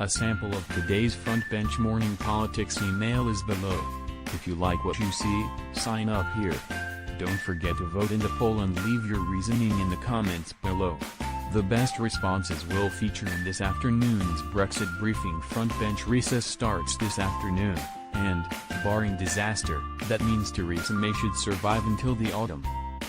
A sample of today's Frontbench Morning Politics email is below. If you like what you see, sign up here. Don't forget to vote in the poll and leave your reasoning in the comments below. The best responses will feature in this afternoon's Brexit briefing. Frontbench recess starts this afternoon, and, barring disaster, that means Theresa May should survive until the autumn.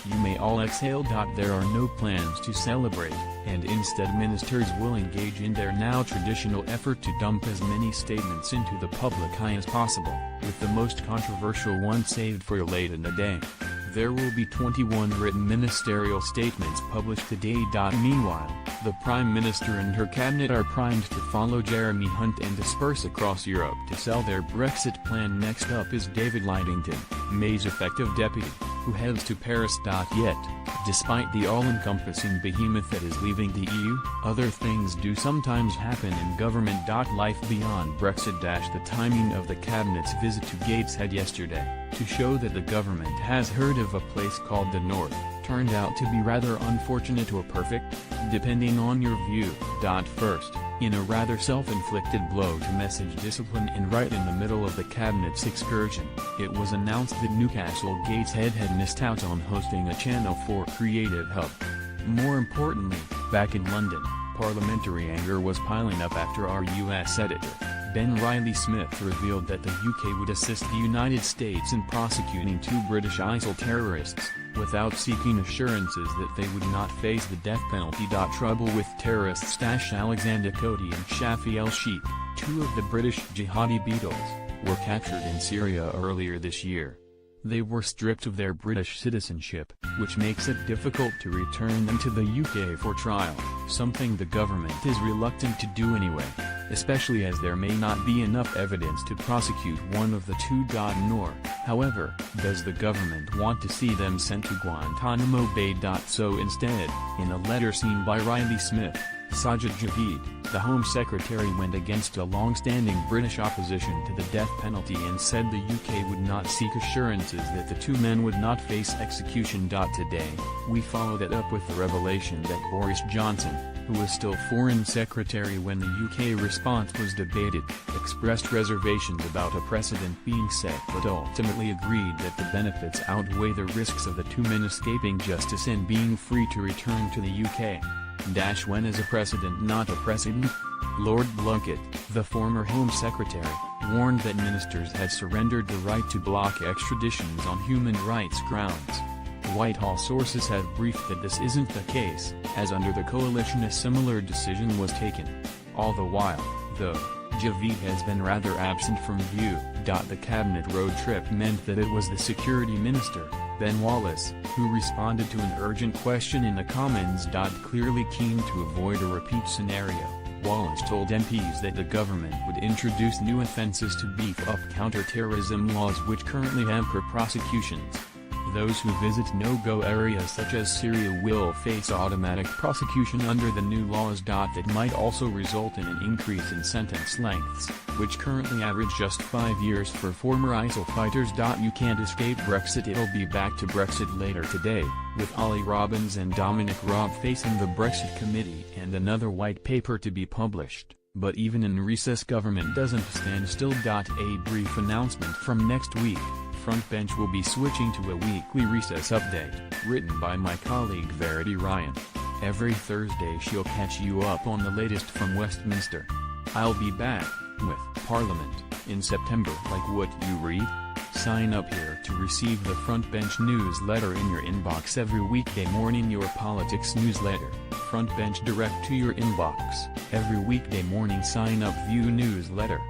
You may all exhale. There are no plans to celebrate, and instead ministers will engage in their now traditional effort to dump as many statements into the public eye as possible, with the most controversial one saved for late in the day. There will be 21 written ministerial statements published today. Meanwhile, the Prime Minister and her cabinet are primed to follow Jeremy Hunt and disperse across Europe to sell their Brexit plan. Next up is David Lidington, May's effective deputy, who heads to Paris. Yet, despite the all-encompassing behemoth that is leaving the EU, other things do sometimes happen in government. Life beyond Brexit. The timing of the cabinet's visit to Gateshead yesterday, to show that the government has heard of a place called the North, turned out to be rather unfortunate or perfect, depending on your view. First, in a rather self-inflicted blow to message discipline and right in the middle of the cabinet's excursion, it was announced that Newcastle Gateshead had missed out on hosting a Channel 4 Creative Hub. More importantly, back in London, parliamentary anger was piling up after our US editor, Ben Riley-Smith, revealed that the UK would assist the United States in prosecuting 2 British ISIL terrorists, without seeking assurances that they would not face the death penalty. Trouble with terrorists. Alexander Cody and Shafi el-Sheikh, 2 of the British jihadi beetles, were captured in Syria earlier this year. They were stripped of their British citizenship, which makes it difficult to return them to the UK for trial, something the government is reluctant to do anyway, especially as there may not be enough evidence to prosecute one of the 2. Nor, however, does the government want to see them sent to Guantanamo Bay. So instead, in a letter seen by Riley-Smith, Sajid Javid, the Home Secretary, went against a long-standing British opposition to the death penalty and said the UK would not seek assurances that the 2 men would not face execution. Today, we follow that up with the revelation that Boris Johnson, who was still Foreign Secretary when the UK response was debated, expressed reservations about a precedent being set but ultimately agreed that the benefits outweigh the risks of the 2 men escaping justice and being free to return to the UK. When is a precedent not a precedent? Lord Blunkett, the former Home Secretary, warned that ministers had surrendered the right to block extraditions on human rights grounds. Whitehall sources have briefed that this isn't the case, as under the coalition a similar decision was taken. All the while, though, Javid has been rather absent from view. The cabinet road trip meant that it was the Security Minister, Ben Wallace, who responded to an urgent question in the Commons. Clearly keen to avoid a repeat scenario, Wallace told MPs that the government would introduce new offences to beef up counter-terrorism laws which currently hamper prosecutions. Those who visit no-go areas such as Syria will face automatic prosecution under the new laws. That might also result in an increase in sentence lengths, which currently average just 5 years for former ISIL fighters. You can't escape Brexit. It'll be back to Brexit later today, with Ollie Robbins and Dominic Raab facing the Brexit Committee and another white paper to be published. But even in recess, government doesn't stand still. A brief announcement from next week. Frontbench will be switching to a weekly recess update, written by my colleague Verity Ryan. Every Thursday she'll catch you up on the latest from Westminster. I'll be back, with Parliament, in September. Like what you read? Sign up here to receive the Frontbench newsletter in your inbox every weekday morning. Your politics newsletter, Frontbench, direct to your inbox, every weekday morning. Sign up, view newsletter.